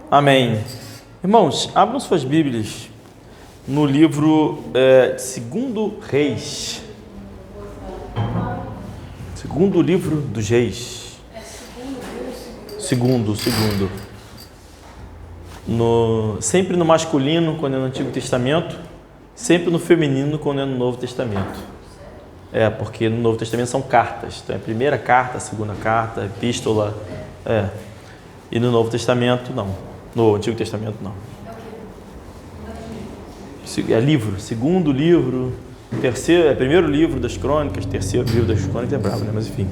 Amém. Irmãos, abram suas Bíblias no livro Segundo Reis. Segundo livro dos Reis. Segundo. Sempre no masculino, quando é no Antigo Testamento, sempre no feminino, quando é no Novo Testamento. Porque no Novo Testamento são cartas. Então é a primeira carta, a segunda carta, a epístola. E no Novo Testamento, não. No Antigo Testamento, não. É livro, segundo livro, terceiro, primeiro livro das crônicas, terceiro livro das crônicas, é bravo, né? Mas enfim.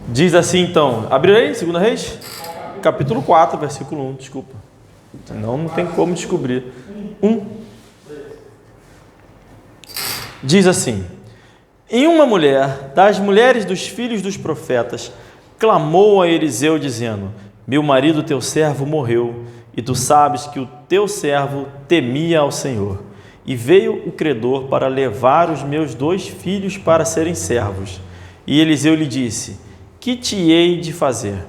Diz assim então, abre aí, 2 Reis, capítulo 4, versículo 1, desculpa. Senão não tem como descobrir. 1. Diz assim: E uma mulher das mulheres dos filhos dos profetas clamou a Eliseu dizendo: Meu marido teu servo morreu, e tu sabes que o teu servo temia ao Senhor. E veio o credor para levar os meus 2 filhos para serem servos. E Eliseu lhe disse: Que te hei de fazer?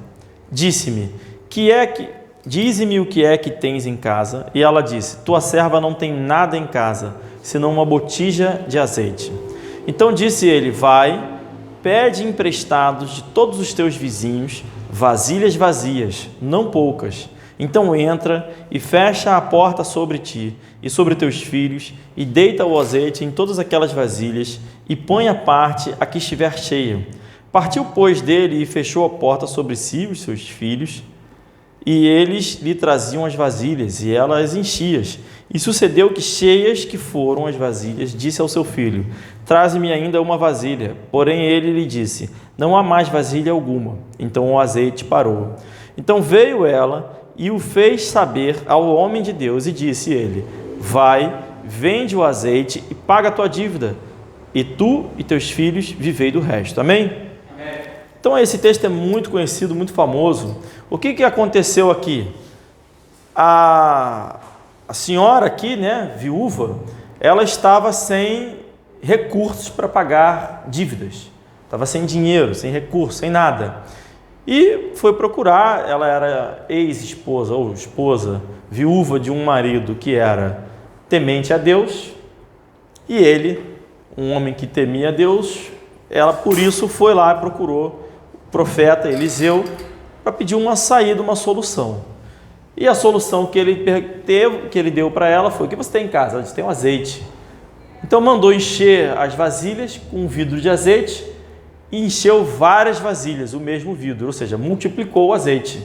Disse-me: Dize-me o que é que tens em casa. E ela disse: Tua serva não tem nada em casa, senão uma botija de azeite. Então disse ele: Vai, pede emprestados de todos os teus vizinhos vasilhas vazias, não poucas. Então entra e fecha a porta sobre ti e sobre teus filhos, e deita o azeite em todas aquelas vasilhas, e põe a parte a que estiver cheia. Partiu, pois, dele e fechou a porta sobre si e os seus filhos, e eles lhe traziam as vasilhas, e ela as enchia. E sucedeu que, cheias que foram as vasilhas, disse ao seu filho: Traze-me ainda uma vasilha. Porém ele lhe disse: Não há mais vasilha alguma. Então o azeite parou. Então veio ela e o fez saber ao homem de Deus, e disse ele: Vai, vende o azeite e paga a tua dívida, e tu e teus filhos vivei do resto. Amém? Amém. Então esse texto é muito conhecido, muito famoso. O que aconteceu aqui? A senhora aqui, viúva, ela estava sem recursos para pagar dívidas, estava sem dinheiro, sem recurso, sem nada, e foi procurar. Ela era ex-esposa ou esposa, viúva de um marido que era temente a Deus, e ele, um homem que temia a Deus, ela por isso foi lá e procurou o profeta Eliseu para pedir uma saída, uma solução. E a solução que ele deu para ela foi: o que você tem em casa? Ela disse: tem um azeite. Então mandou encher as vasilhas com um vidro de azeite, e encheu várias vasilhas, o mesmo vidro, ou seja, multiplicou o azeite.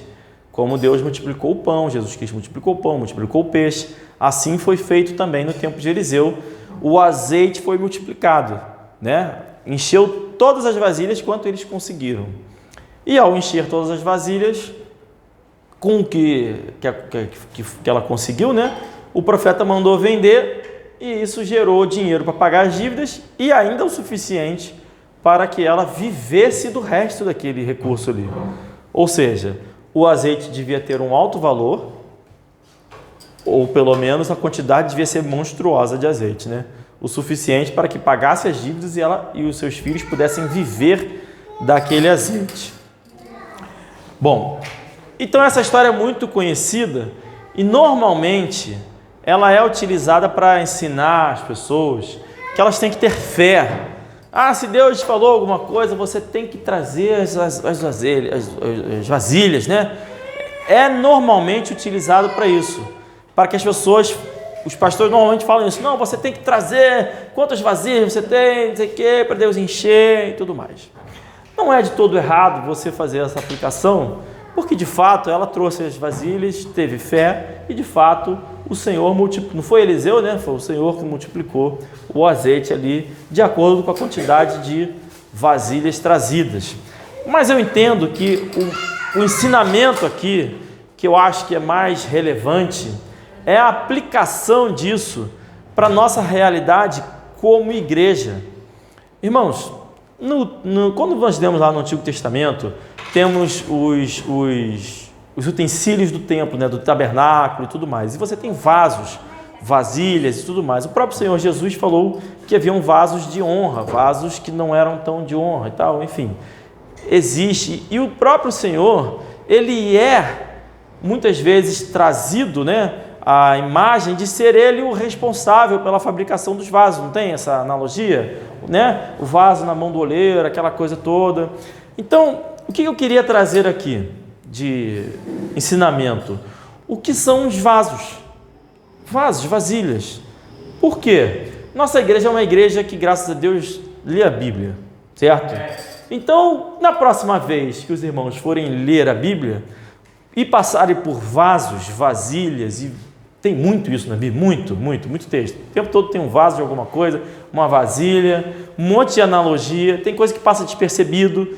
Como Deus multiplicou o pão, Jesus Cristo multiplicou o pão, multiplicou o peixe, assim foi feito também no tempo de Eliseu. O azeite foi multiplicado, encheu todas as vasilhas quanto eles conseguiram. E ao encher todas as vasilhas, com o que ela conseguiu, o profeta mandou vender, e isso gerou dinheiro para pagar as dívidas e ainda o suficiente para que ela vivesse do resto daquele recurso ali. Ou seja, o azeite devia ter um alto valor, ou pelo menos a quantidade devia ser monstruosa de azeite, o suficiente para que pagasse as dívidas e ela e os seus filhos pudessem viver daquele azeite. Bom, então essa história é muito conhecida e normalmente ela é utilizada para ensinar as pessoas que elas têm que ter fé. Se Deus falou alguma coisa, você tem que trazer as vasilhas, É normalmente utilizado para isso, para que as pessoas, os pastores normalmente falam isso: não, você tem que trazer quantas vasilhas você tem, não sei o quê, para Deus encher e tudo mais. Não é de todo errado você fazer essa aplicação, porque de fato ela trouxe as vasilhas, teve fé, e de fato o Senhor multiplicou. Não foi Eliseu, foi o Senhor que multiplicou o azeite ali, de acordo com a quantidade de vasilhas trazidas. Mas eu entendo que o ensinamento aqui, que eu acho que é mais relevante, é a aplicação disso para a nossa realidade como igreja. Irmãos, quando nós lemos lá no Antigo Testamento, temos os utensílios do templo, do tabernáculo e tudo mais. E você tem vasos, vasilhas e tudo mais. O próprio Senhor Jesus falou que haviam vasos de honra, vasos que não eram tão de honra e tal, enfim. Existe. E o próprio Senhor, ele é muitas vezes trazido, né, a imagem de ser ele o responsável pela fabricação dos vasos, não tem essa analogia? Né? O vaso na mão do oleiro, aquela coisa toda. Então, o que eu queria trazer aqui de ensinamento? O que são os vasos? Vasos, vasilhas. Por quê? Nossa igreja é uma igreja que, graças a Deus, lê a Bíblia, certo? Então, na próxima vez que os irmãos forem ler a Bíblia e passarem por vasos, vasilhas, e tem muito isso na Bíblia, muito texto. O tempo todo tem um vaso de alguma coisa, uma vasilha, um monte de analogia, tem coisa que passa despercebido,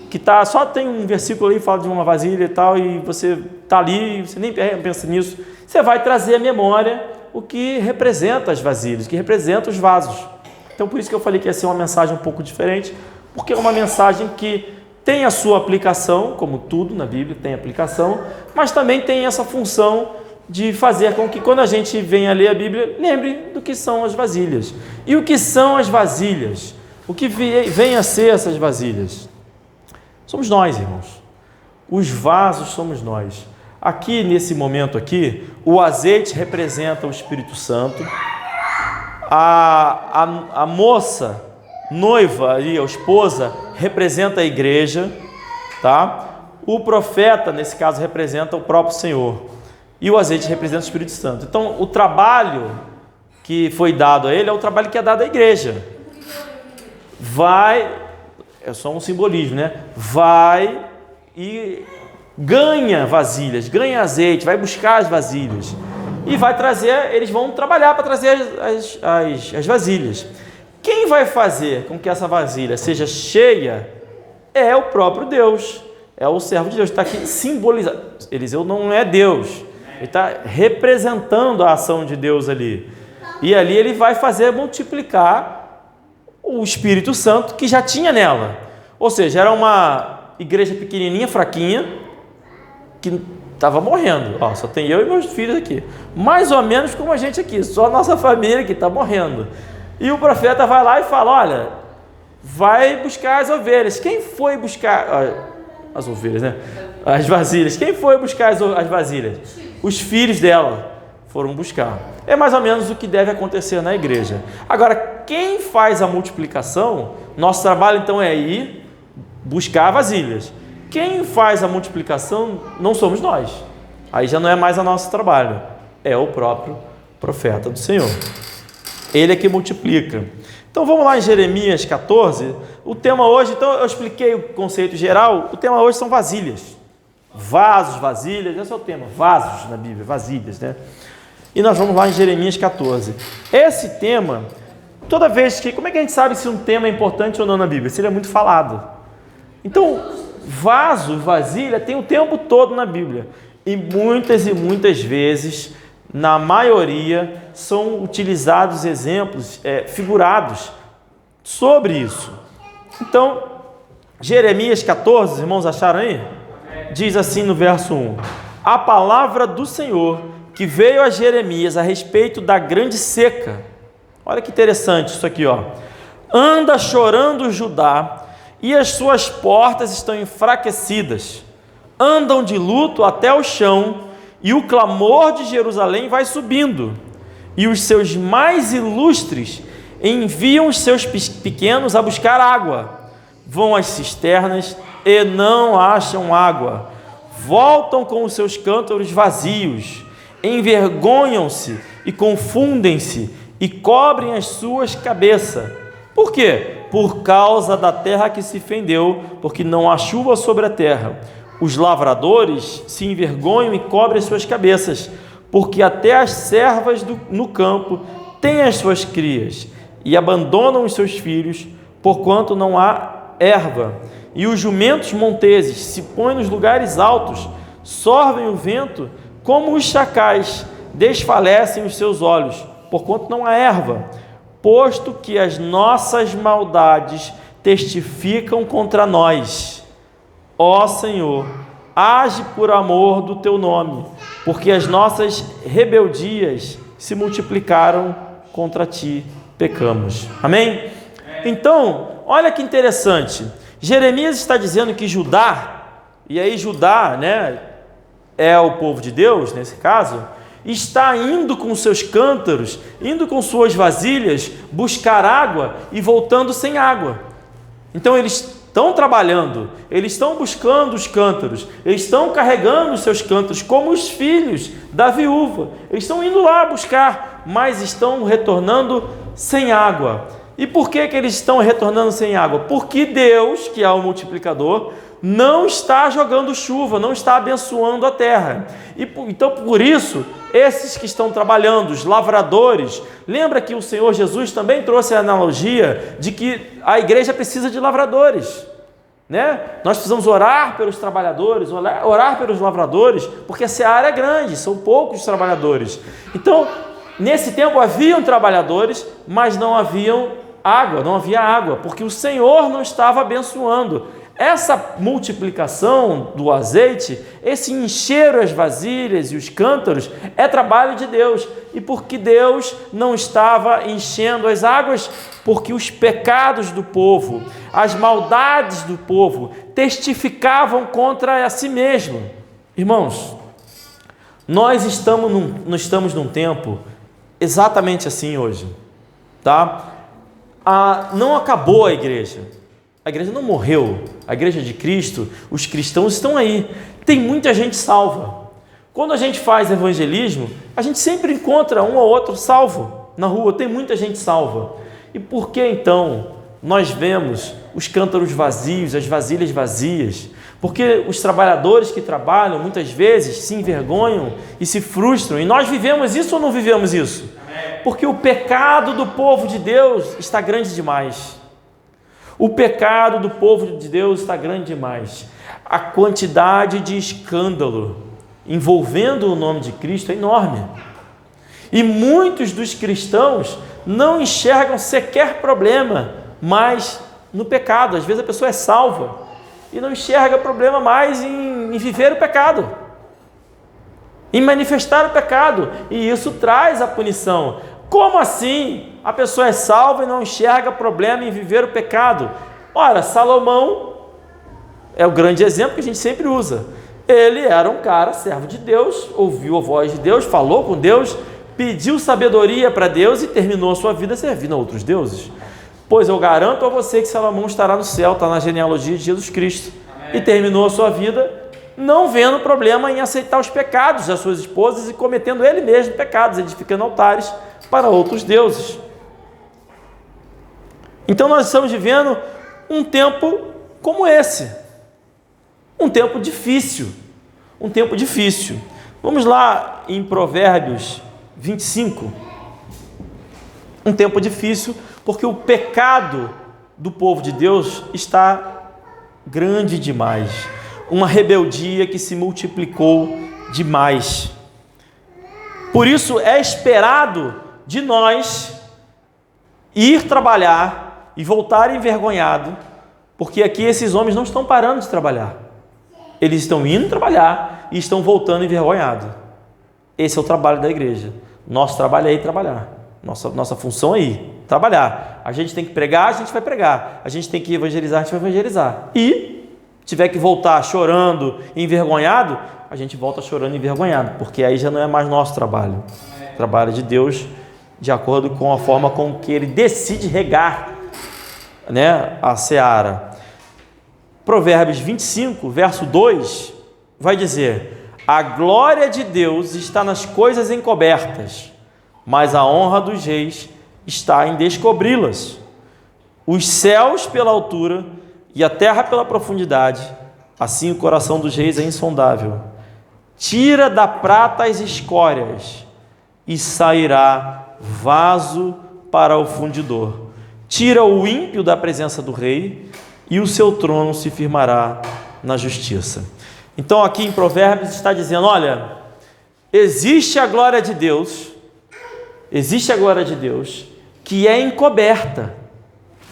que só tem um versículo ali que fala de uma vasilha e tal, e você está ali, você nem pensa nisso. Você vai trazer à memória o que representa as vasilhas, o que representa os vasos. Então, por isso que eu falei que ia ser uma mensagem um pouco diferente, porque é uma mensagem que tem a sua aplicação, como tudo na Bíblia tem aplicação, mas também tem essa função de fazer com que, quando a gente venha ler a Bíblia, lembre do que são as vasilhas. E o que são as vasilhas? O que vem a ser essas vasilhas? Somos nós, irmãos. Os vasos somos nós. Aqui, nesse momento aqui, o azeite representa o Espírito Santo. A moça, noiva, ali, a esposa, representa a igreja, tá? O profeta, nesse caso, representa o próprio Senhor. E o azeite representa o Espírito Santo. Então, o trabalho que foi dado a ele é o trabalho que é dado à igreja. É só um simbolismo, né? Vai e ganha vasilhas, ganha azeite, vai buscar as vasilhas. E vai trazer, eles vão trabalhar para trazer as vasilhas. Quem vai fazer com que essa vasilha seja cheia é o próprio Deus, é o servo de Deus, está aqui simbolizado. Eliseu não é Deus, ele está representando a ação de Deus ali. E ali ele vai fazer multiplicar o Espírito Santo que já tinha nela. Ou seja, era uma igreja pequenininha, fraquinha, que estava morrendo. Ó, só tem eu e meus filhos aqui. Mais ou menos como a gente aqui, só a nossa família que está morrendo. E o profeta vai lá e fala, olha, vai buscar as ovelhas. Quem foi buscar as ovelhas, né? As vasilhas. Quem foi buscar as vasilhas? Os filhos dela foram buscar. É mais ou menos o que deve acontecer na igreja. Agora, quem faz a multiplicação, nosso trabalho então é ir buscar vasilhas. Quem faz a multiplicação não somos nós. Aí já não é mais o nosso trabalho, é o próprio profeta do Senhor. Ele é que multiplica. Então vamos lá em Jeremias 14. O tema hoje, então eu expliquei o conceito geral, o tema hoje são vasilhas. Vasos, vasilhas, esse é o tema, vasos na Bíblia, vasilhas, né? E nós vamos lá em Jeremias 14. Esse tema, toda vez que... Como é que a gente sabe se um tema é importante ou não na Bíblia? Se ele é muito falado. Então, vaso, vasilha, tem o tempo todo na Bíblia. E muitas vezes, na maioria, são utilizados exemplos figurados sobre isso. Então, Jeremias 14, os irmãos acharam aí? Diz assim no verso 1. A palavra do Senhor que veio a Jeremias a respeito da grande seca. Olha que interessante isso aqui, ó. Anda chorando Judá, e as suas portas estão enfraquecidas. Andam de luto até o chão, e o clamor de Jerusalém vai subindo. E os seus mais ilustres enviam os seus pequenos a buscar água. Vão às cisternas e não acham água. Voltam com os seus cântaros vazios. Envergonham-se e confundem-se e cobrem as suas cabeças. Por quê? Por causa da terra que se fendeu, porque não há chuva sobre a terra. Os lavradores se envergonham e cobrem as suas cabeças, porque até as servas no campo têm as suas crias e abandonam os seus filhos, porquanto não há erva. E os jumentos monteses se põem nos lugares altos, sorvem o vento, como os chacais, desfalecem os seus olhos, porquanto não há erva, posto que as nossas maldades testificam contra nós. Ó Senhor, age por amor do teu nome, porque as nossas rebeldias se multiplicaram contra ti, pecamos. Amém? Então, olha que interessante. Jeremias está dizendo que Judá, e aí Judá, né? é o povo de Deus, nesse caso, está indo com seus cântaros, indo com suas vasilhas, buscar água e voltando sem água. Então eles estão trabalhando, eles estão buscando os cântaros, eles estão carregando os seus cântaros, como os filhos da viúva. Eles estão indo lá buscar, mas estão retornando sem água. E por que eles estão retornando sem água? Porque Deus, que é o multiplicador, não está jogando chuva, não está abençoando a terra. Então, por isso, esses que estão trabalhando, os lavradores, lembra que o Senhor Jesus também trouxe a analogia de que a igreja precisa de lavradores, né? Nós precisamos orar pelos trabalhadores, orar pelos lavradores, porque a seara é grande, são poucos os trabalhadores. Então, nesse tempo haviam trabalhadores, mas não havia água, porque o Senhor não estava abençoando. Essa multiplicação do azeite, esse encher as vasilhas e os cântaros, é trabalho de Deus. E porque Deus não estava enchendo as águas, porque os pecados do povo, as maldades do povo, testificavam contra a si mesmo. Irmãos, nós estamos num tempo exatamente assim hoje, tá? Não acabou a igreja não morreu, a igreja de Cristo, os cristãos estão aí, tem muita gente salva. Quando a gente faz evangelismo, a gente sempre encontra um ou outro salvo na rua, tem muita gente salva. E por que então nós vemos os cântaros vazios, as vasilhas vazias? Porque os trabalhadores que trabalham muitas vezes se envergonham e se frustram. E nós vivemos isso ou não vivemos isso? Porque o pecado do povo de Deus está grande demais. O pecado do povo de Deus está grande demais. A quantidade de escândalo envolvendo o nome de Cristo é enorme. E muitos dos cristãos não enxergam sequer problema mais no pecado. Às vezes a pessoa é salva e não enxerga problema mais em viver o pecado, em manifestar o pecado. E isso traz a punição. Como assim? A pessoa é salva e não enxerga problema em viver o pecado. Ora, Salomão é o grande exemplo que a gente sempre usa. Ele era um cara, servo de Deus, ouviu a voz de Deus, falou com Deus, pediu sabedoria para Deus e terminou a sua vida servindo a outros deuses. Pois eu garanto a você que Salomão estará no céu, está na genealogia de Jesus Cristo. Amém. E terminou a sua vida não vendo problema em aceitar os pecados das suas esposas e cometendo ele mesmo pecados, edificando altares para outros deuses. Então nós estamos vivendo um tempo como esse, um tempo difícil, Vamos lá em Provérbios 25, um tempo difícil, porque o pecado do povo de Deus está grande demais, uma rebeldia que se multiplicou demais. Por isso é esperado de nós ir trabalhar e voltar envergonhado, porque aqui esses homens não estão parando de trabalhar, eles estão indo trabalhar e estão voltando envergonhados. Esse é o trabalho da igreja. Nosso trabalho é ir trabalhar, nossa função é ir trabalhar. A gente tem que pregar, a gente vai pregar, a gente tem que evangelizar, a gente vai evangelizar, e tiver que voltar chorando, envergonhado, a gente volta chorando envergonhado, porque aí já não é mais nosso trabalho, trabalho de Deus, de acordo com a forma com que Ele decide regar, né, a seara. Provérbios 25, verso 2, vai dizer: a glória de Deus está nas coisas encobertas, mas a honra dos reis está em descobri-las. Os céus pela altura e a terra pela profundidade, assim o coração dos reis é insondável. Tira da prata as escórias e sairá vaso para o fundidor. Tira o ímpio da presença do rei e o seu trono se firmará na justiça. Então aqui em Provérbios está dizendo, olha, existe a glória de Deus que é encoberta,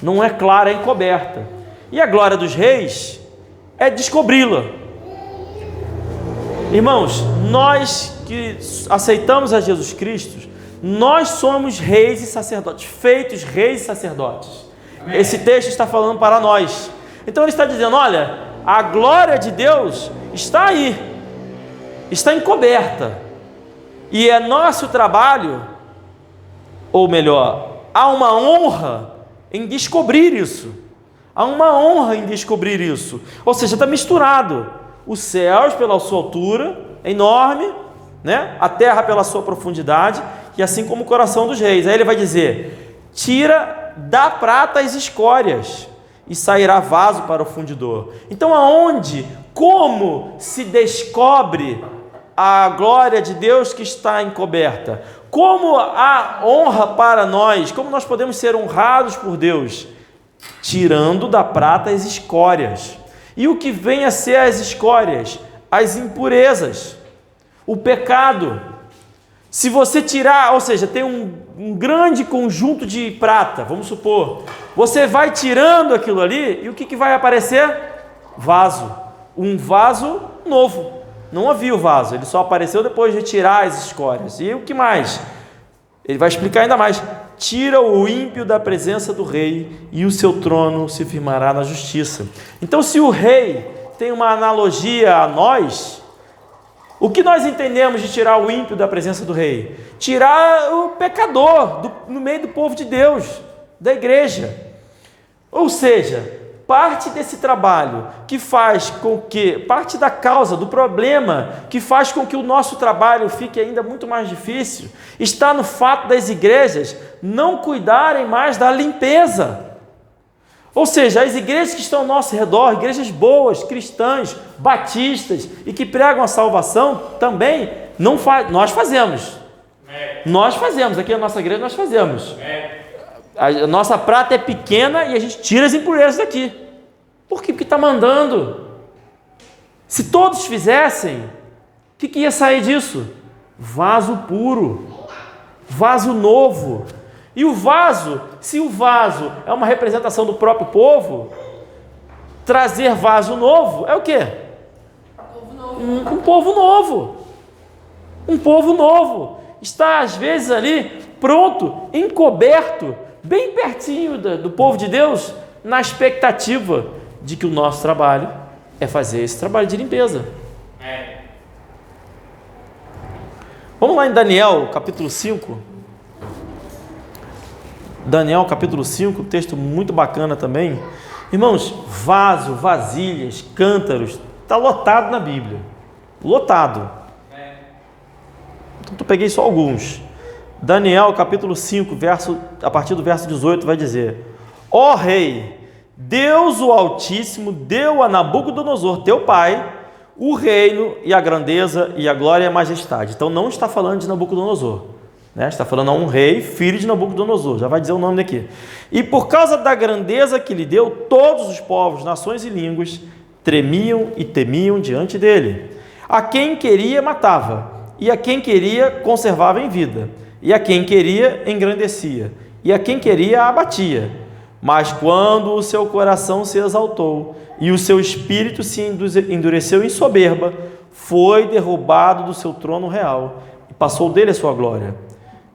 não é clara, é encoberta. E a glória dos reis é descobri-la. Irmãos, nós que aceitamos a Jesus Cristo, nós somos reis e sacerdotes, feitos reis e sacerdotes. Amém. Esse texto está falando para nós. Então ele está dizendo, olha, a glória de Deus está aí. está encoberta. E é nosso trabalho, ou melhor, há uma honra em descobrir isso. Há uma honra em descobrir isso. Ou seja, está misturado. Os céus pela sua altura, enorme, né? A terra pela sua profundidade, e assim como o coração dos reis. Aí ele vai dizer: tira da prata as escórias, e sairá vaso para o fundidor. Então aonde, como se descobre a glória de Deus que está encoberta? Como a honra para nós, como nós podemos ser honrados por Deus? Tirando da prata as escórias. E o que vem a ser as escórias? As impurezas, o pecado. Se você tirar, ou seja, tem um grande conjunto de prata, vamos supor, você vai tirando aquilo ali, e o que vai aparecer? Vaso. Um vaso novo. Não havia o vaso, ele só apareceu depois de tirar as escórias. E o que mais? Ele vai explicar ainda mais: tira o ímpio da presença do rei, e o seu trono se firmará na justiça. Então, se o rei tem uma analogia a nós, o que nós entendemos de tirar o ímpio da presença do rei? Tirar o pecador no meio do povo de Deus, da igreja. Ou seja, parte desse trabalho que faz com que, parte da causa, do problema que faz com que o nosso trabalho fique ainda muito mais difícil, está no fato das igrejas não cuidarem mais da limpeza. Ou seja, as igrejas que estão ao nosso redor, igrejas boas, cristãs, batistas e que pregam a salvação, também nós fazemos. Nós fazemos, aqui na nossa igreja nós fazemos. A nossa prata é pequena e a gente tira as impurezas daqui. Por quê? Porque está mandando. Se todos fizessem, o que ia sair disso? Vaso puro, vaso novo. E o vaso, se o vaso é uma representação do próprio povo, trazer vaso novo é o quê? Um povo novo. Um povo novo. Está às vezes ali, pronto, encoberto, bem pertinho do povo de Deus, na expectativa de que o nosso trabalho é fazer esse trabalho de limpeza. Vamos lá em Daniel, capítulo 5. Daniel, capítulo 5, texto muito bacana também. Irmãos, vaso, vasilhas, cântaros, está lotado na Bíblia. Lotado. Então, eu peguei só alguns. Daniel, capítulo 5, a partir do verso 18, vai dizer: ó rei, Deus o Altíssimo deu a Nabucodonosor, teu pai, o reino e a grandeza e a glória e a majestade. Então não está falando de Nabucodonosor, né? Está falando a um rei, filho de Nabucodonosor, já vai dizer o nome daqui. E por causa da grandeza que lhe deu, todos os povos, nações e línguas tremiam e temiam diante dele. A quem queria matava, e a quem queria conservava em vida, e a quem queria engrandecia, e a quem queria abatia. Mas quando o seu coração se exaltou e o seu espírito se endureceu em soberba, foi derrubado do seu trono real e passou dele a sua glória.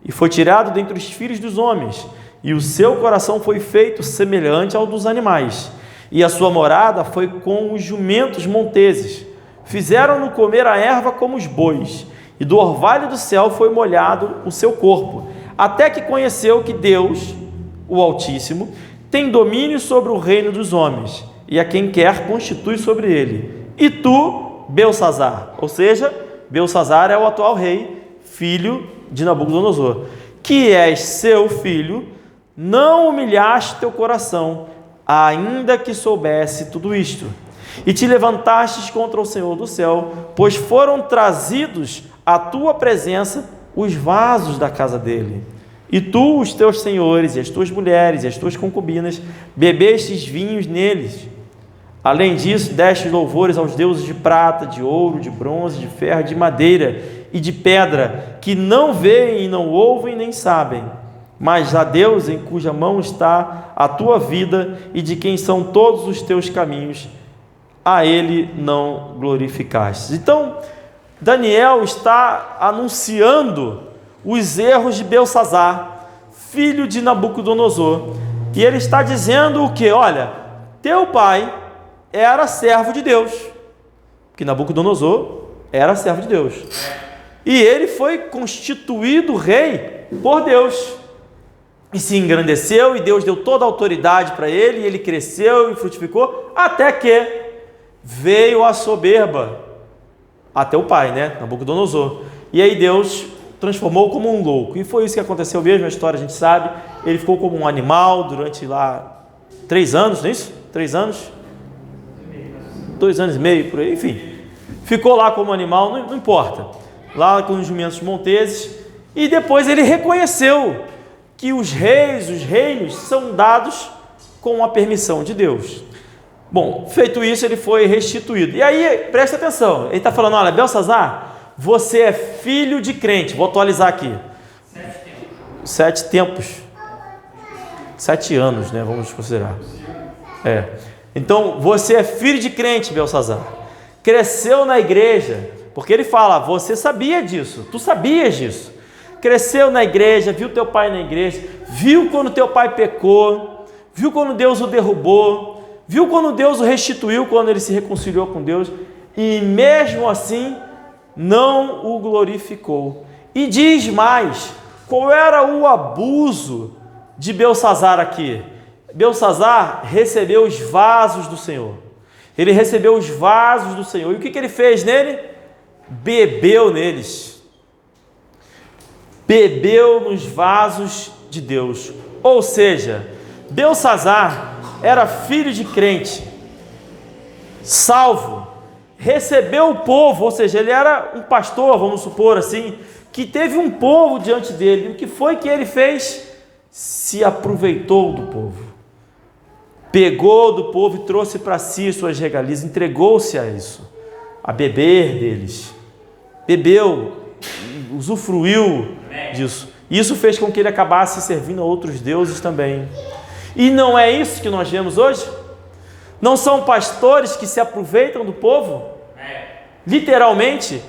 E foi tirado dentre os filhos dos homens, e o seu coração foi feito semelhante ao dos animais, e a sua morada foi com os jumentos monteses. Fizeram-no comer a erva como os bois, e do orvalho do céu foi molhado o seu corpo, até que conheceu que Deus, o Altíssimo, tem domínio sobre o reino dos homens, e a quem quer constitui sobre ele. E tu, Belsassar, ou seja, Belsassar é o atual rei, filho de Nabucodonosor, que és seu filho, não humilhaste teu coração, ainda que soubesse tudo isto, e te levantastes contra o Senhor do céu, pois foram trazidos à tua presença os vasos da casa dele. E tu, os teus senhores, e as tuas mulheres, e as tuas concubinas, bebestes vinhos neles. Além disso, deste louvores aos deuses de prata, de ouro, de bronze, de ferro, de madeira e de pedra, que não veem e não ouvem nem sabem, mas a Deus em cuja mão está a tua vida e de quem são todos os teus caminhos, a ele não glorificaste. Então, Daniel está anunciando os erros de Belsassar, filho de Nabucodonosor, e ele está dizendo o que? Olha, teu pai era servo de Deus, porque Nabucodonosor era servo de Deus. E ele foi constituído rei por Deus. E se engrandeceu, e Deus deu toda a autoridade para ele, e ele cresceu e frutificou, até que veio a soberba, até o pai, né? Nabucodonosor. E aí Deus transformou como um louco. E foi isso que aconteceu mesmo, a história a gente sabe. Ele ficou como um animal durante lá 3 anos, não é isso? 3 anos? 2 anos e meio, por aí, enfim. Ficou lá como animal, não importa. Lá com os jumentos monteses. E depois ele reconheceu que os reinos são dados com a permissão de Deus. Bom, feito isso, ele foi restituído. E aí, presta atenção, ele está falando, olha, Belsazar, você é filho de crente. Vou atualizar aqui. 7 tempos. 7 anos, né? Vamos considerar. Então, você é filho de crente, Belsazar. Cresceu na igreja, porque ele fala, você sabia disso, tu sabias disso. Cresceu na igreja, viu teu pai na igreja, viu quando teu pai pecou, viu quando Deus o derrubou, viu quando Deus o restituiu, quando ele se reconciliou com Deus, e mesmo assim não o glorificou. E diz mais, qual era o abuso de Belsazar aqui? Belsazar recebeu os vasos do Senhor. Ele recebeu os vasos do Senhor. E o que ele fez nele? Bebeu neles. Bebeu nos vasos de Deus. Ou seja, Belsazar era filho de crente, salvo, recebeu o povo, ou seja, ele era um pastor, vamos supor assim, que teve um povo diante dele. E o que foi que ele fez? Se aproveitou do povo. Pegou do povo e trouxe para si suas regalias, entregou-se a isso, a beber deles. Bebeu, usufruiu disso. Isso fez com que ele acabasse servindo a outros deuses também. E não é isso que nós vemos hoje? Não são pastores que se aproveitam do povo? Literalmente,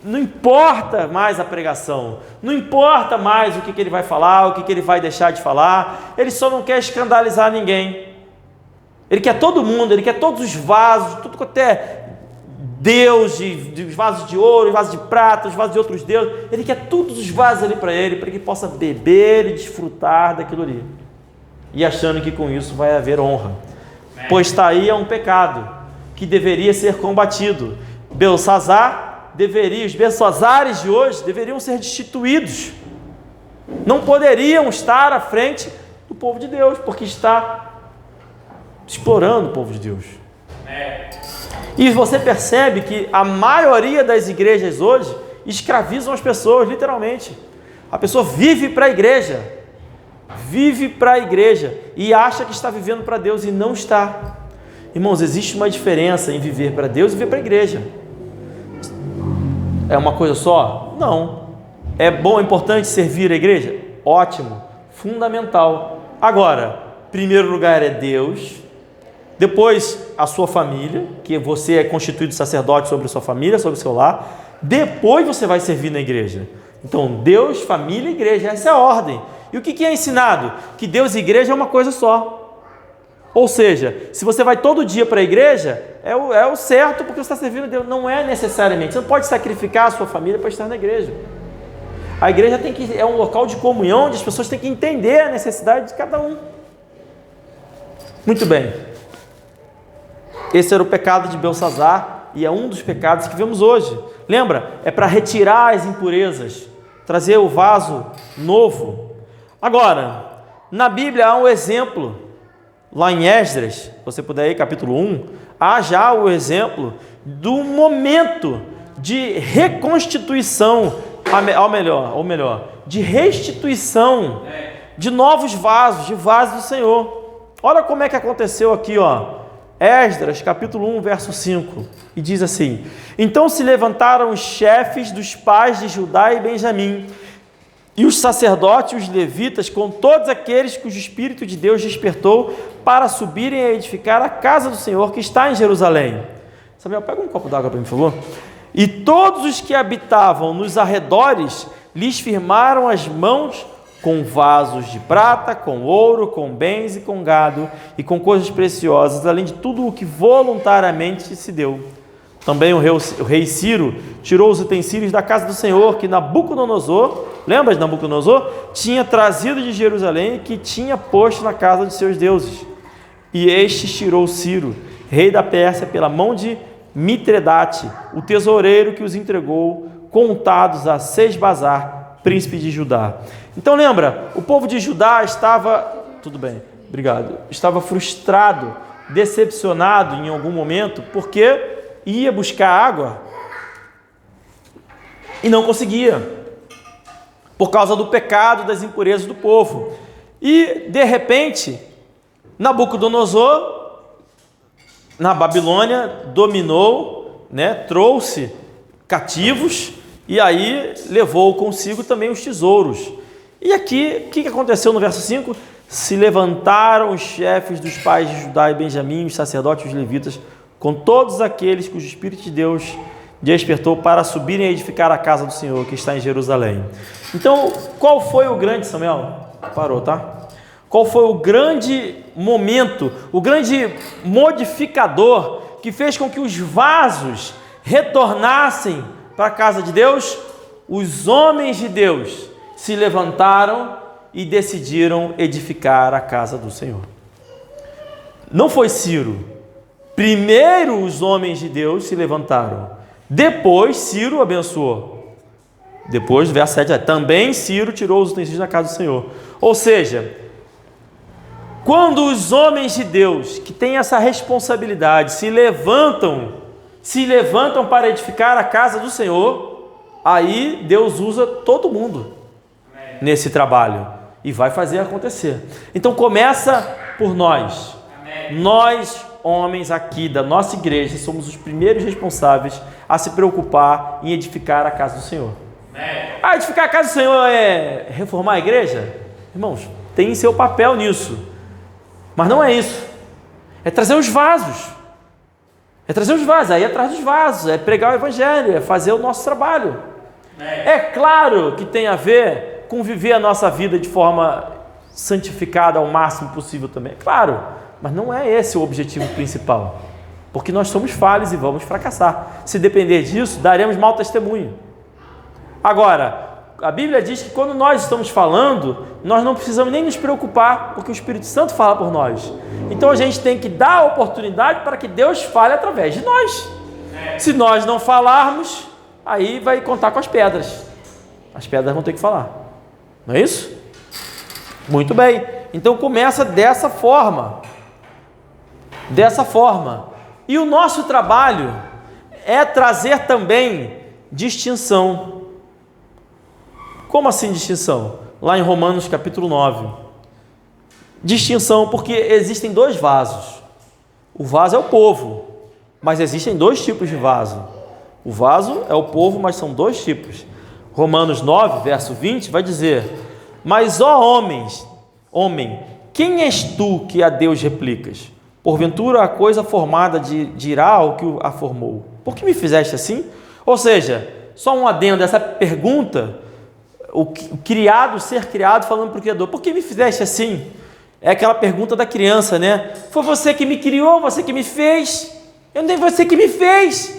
não importa mais a pregação, não importa mais o que ele vai falar, o que ele vai deixar de falar, ele só não quer escandalizar ninguém. Ele quer todo mundo, ele quer todos os vasos, tudo quanto é Deus, os vasos de ouro, os vasos de prata, os vasos de outros deuses. Ele quer todos os vasos ali para ele que possa beber e desfrutar daquilo ali. E achando que com isso vai haver honra. Pois está aí um pecado que deveria ser combatido. Os Belsazares de hoje deveriam ser destituídos. Não poderiam estar à frente do povo de Deus, porque está explorando o povo de Deus. E você percebe que a maioria das igrejas hoje escravizam as pessoas, literalmente. A pessoa vive para a igreja, e acha que está vivendo para Deus e não está. Irmãos, existe uma diferença em viver para Deus e viver para a igreja. É uma coisa só? Não. É bom, é importante servir a igreja? Ótimo, fundamental. Agora, em primeiro lugar é Deus, depois a sua família, que você é constituído sacerdote sobre a sua família, sobre o seu lar, depois você vai servir na igreja. Então, Deus, família e igreja, essa é a ordem. E o que é ensinado? Que Deus e igreja é uma coisa só. Ou seja, se você vai todo dia para a igreja, é o certo, porque você está servindo a Deus. Não é necessariamente, você não pode sacrificar a sua família para estar na igreja. A igreja é um local de comunhão, onde as pessoas têm que entender a necessidade de cada um. Muito bem. Esse era o pecado de Belsazar, e é um dos pecados que vemos hoje. Lembra? É para retirar as impurezas, trazer o vaso novo. Agora, na Bíblia há um exemplo, lá em Esdras, se você puder ir, capítulo 1, há já o exemplo do momento de reconstituição, ou melhor, de restituição de novos vasos, de vasos do Senhor. Olha como é que aconteceu aqui, Esdras, capítulo 1, verso 5, e diz assim: então se levantaram os chefes dos pais de Judá e Benjamim, e os sacerdotes e os levitas, com todos aqueles cujo Espírito de Deus despertou, para subirem a edificar a casa do Senhor que está em Jerusalém. Samuel, pega um copo d'água para mim, por favor. E todos os que habitavam nos arredores lhes firmaram as mãos com vasos de prata, com ouro, com bens e com gado, e com coisas preciosas, além de tudo o que voluntariamente se deu. Também o rei Ciro tirou os utensílios da casa do Senhor que Nabucodonosor, lembra de Nabucodonosor? Tinha trazido de Jerusalém e que tinha posto na casa de seus deuses. E este tirou Ciro, rei da Pérsia, pela mão de Mitredate, o tesoureiro que os entregou, contados a Sesbazar, príncipe de Judá. Então lembra, o povo de Judá estava frustrado, decepcionado em algum momento, porque ia buscar água e não conseguia, por causa do pecado, das impurezas do povo. E de repente, Nabucodonosor, na Babilônia, dominou, trouxe cativos e aí levou consigo também os tesouros. E aqui, o que aconteceu no verso 5? Se levantaram os chefes dos pais de Judá e Benjamim, os sacerdotes e os levitas, com todos aqueles cujo Espírito de Deus despertou para subirem a edificar a casa do Senhor, que está em Jerusalém. Então, qual foi o grande, Samuel? Parou, tá? Qual foi o grande momento, o grande modificador que fez com que os vasos retornassem para a casa de Deus? Os homens de Deus se levantaram e decidiram edificar a casa do Senhor. Não foi Ciro. Primeiro os homens de Deus se levantaram. Depois Ciro abençoou. Depois, verso 7, também Ciro tirou os utensílios da casa do Senhor. Ou seja, quando os homens de Deus, que têm essa responsabilidade, se levantam para edificar a casa do Senhor, aí Deus usa todo mundo nesse trabalho e vai fazer acontecer. Então começa por nós. Nós, homens aqui da nossa igreja, somos os primeiros responsáveis a se preocupar em edificar a casa do Senhor. Edificar a casa do Senhor é reformar a igreja? Irmãos, tem seu papel nisso. Mas não é isso. É trazer os vasos. Aí atrás dos vasos. É pregar o evangelho. É fazer o nosso trabalho. É claro que tem a ver com viver a nossa vida de forma santificada ao máximo possível também. É claro. Mas não é esse o objetivo principal. Porque nós somos falhos e vamos fracassar. Se depender disso, daremos mau testemunho. Agora, a Bíblia diz que quando nós estamos falando, nós não precisamos nem nos preocupar, porque o Espírito Santo fala por nós. Então a gente tem que dar a oportunidade para que Deus fale através de nós. Se nós não falarmos, aí vai contar com as pedras. As pedras vão ter que falar. Não é isso? Muito bem. Então começa dessa forma. E o nosso trabalho é trazer também distinção. Como assim distinção? Lá em Romanos capítulo 9. Distinção porque existem dois vasos. O vaso é o povo, mas existem dois tipos de vaso. O vaso é o povo, mas são dois tipos. Romanos 9, verso 20, vai dizer: mas ó homem, quem és tu que a Deus replicas? Porventura a coisa formada dirá ao que a formou: por que me fizeste assim? Ou seja, só um adendo, essa pergunta, o criado, ser criado, falando para o Criador: por que me fizeste assim? É aquela pergunta da criança, né? Foi você que me criou, você que me fez, eu nem você que me fez.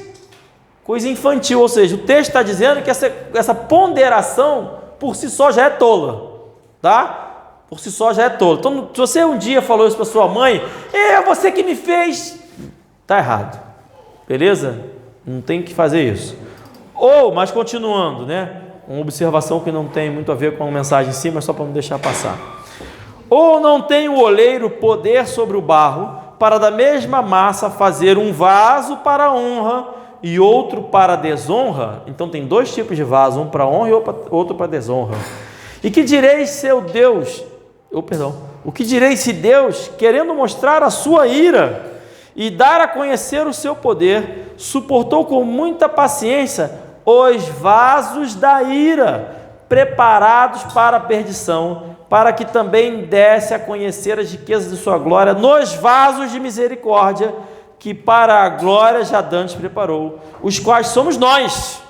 Coisa infantil, ou seja, o texto está dizendo que essa ponderação por si só já é tola, tá? Por si só já é tola. Então, se você um dia falou isso para sua mãe: é você que me fez, está errado, beleza? Não tem que fazer isso. Mas continuando, né? Uma observação que não tem muito a ver com a mensagem em si, mas só para não deixar passar. Ou não tem o oleiro poder sobre o barro, para da mesma massa fazer um vaso para a honra e outro para a desonra? Então tem dois tipos de vaso, um para a honra e outro para a desonra. E que direis o que direis se Deus, querendo mostrar a sua ira e dar a conhecer o seu poder, suportou com muita paciência os vasos da ira, preparados para a perdição, para que também desse a conhecer as riquezas de sua glória nos vasos de misericórdia, que para a glória já dantes preparou, os quais somos nós.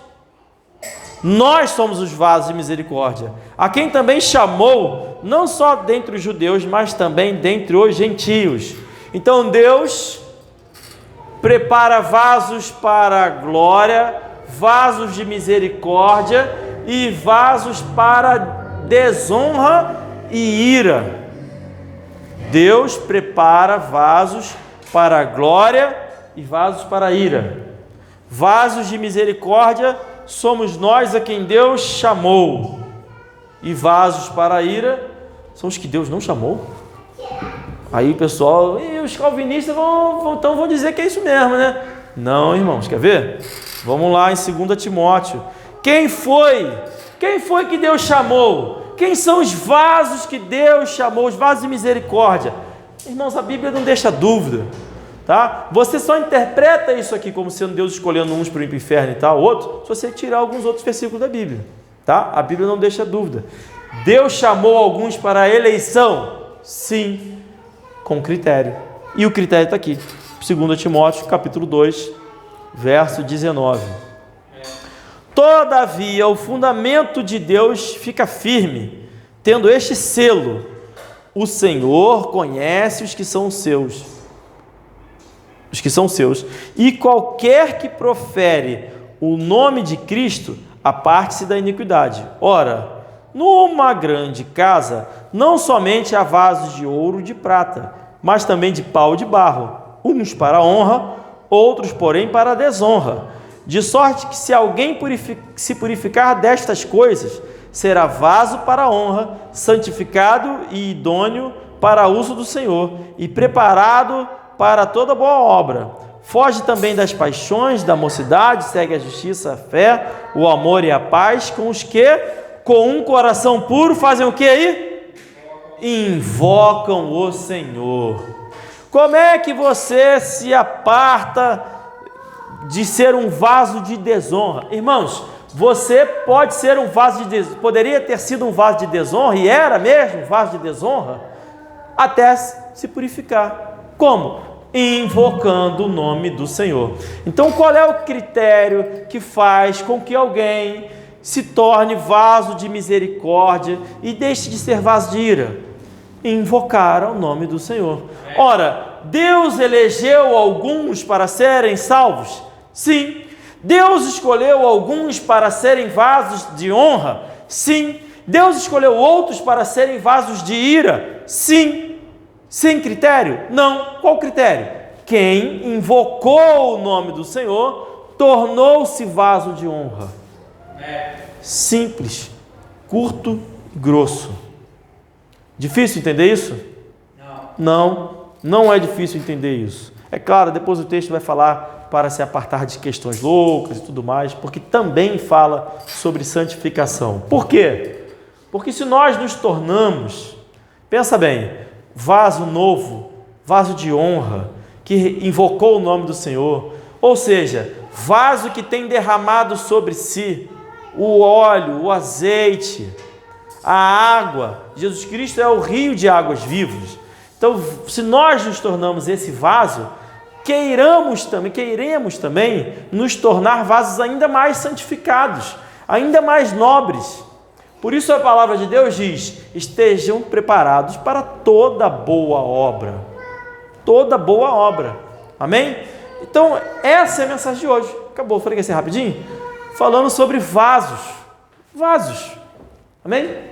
Nós somos os vasos de misericórdia, a quem também chamou, não só dentre os judeus, mas também dentre os gentios. Então Deus prepara vasos para a glória, vasos de misericórdia e vasos para desonra e ira. Deus prepara vasos para a glória e vasos para a ira. Vasos de misericórdia somos nós a quem Deus chamou. E vasos para a ira são os que Deus não chamou. Aí o pessoal, e os calvinistas vão dizer que é isso mesmo, né? Não, irmãos, quer ver? Vamos lá em 2 Timóteo. Quem foi que Deus chamou? Quem são os vasos que Deus chamou? Os vasos de misericórdia. Irmãos, a Bíblia não deixa dúvida, tá? Você só interpreta isso aqui como sendo Deus escolhendo uns para o inferno e tal, outro, se você tirar alguns outros versículos da Bíblia, tá? A Bíblia não deixa dúvida. Deus chamou alguns para a eleição? Sim, com critério. E o critério está aqui, 2 Timóteo, capítulo 2, verso 19. Todavia, o fundamento de Deus fica firme, tendo este selo: o Senhor conhece os que são seus. E qualquer que profere o nome de Cristo, aparte-se da iniquidade. Ora, numa grande casa, não somente há vasos de ouro e de prata, mas também de pau e de barro, uns para a honra, outros, porém, para a desonra. De sorte que se alguém se purificar destas coisas, será vaso para a honra, santificado e idôneo para uso do Senhor, e preparado para toda boa obra. Foge também das paixões da mocidade, segue a justiça, a fé, o amor e a paz, com os que, com um coração puro, fazem o que aí? Invocam o Senhor. Como é que você se aparta de ser um vaso de desonra? Irmãos, você pode ser um vaso de desonra, poderia ter sido um vaso de desonra, e era mesmo um vaso de desonra, até se purificar. Como? Invocando o nome do Senhor. Então, qual é o critério que faz com que alguém se torne vaso de misericórdia e deixe de ser vaso de ira? Invocar o nome do Senhor. Ora, Deus elegeu alguns para serem salvos? Sim. Deus escolheu alguns para serem vasos de honra? Sim. Deus escolheu outros para serem vasos de ira? Sim. Sem critério? Não. Qual critério? Quem invocou o nome do Senhor tornou-se vaso de honra. Simples, curto e grosso. Difícil entender isso? Não é difícil entender isso. É claro, depois o texto vai falar para se apartar de questões loucas e tudo mais, porque também fala sobre santificação. Por quê? Porque se nós nos tornamos, pensa bem, vaso novo, vaso de honra, que invocou o nome do Senhor, ou seja, vaso que tem derramado sobre si o óleo, o azeite, a água. Jesus Cristo é o rio de águas vivas. Então, se nós nos tornamos esse vaso, queiremos também nos tornar vasos ainda mais santificados, ainda mais nobres. Por isso a palavra de Deus diz: estejam preparados para toda boa obra. Toda boa obra. Amém? Então, essa é a mensagem de hoje. Acabou, falei que ia ser rapidinho. Falando sobre vasos. Vasos. Amém?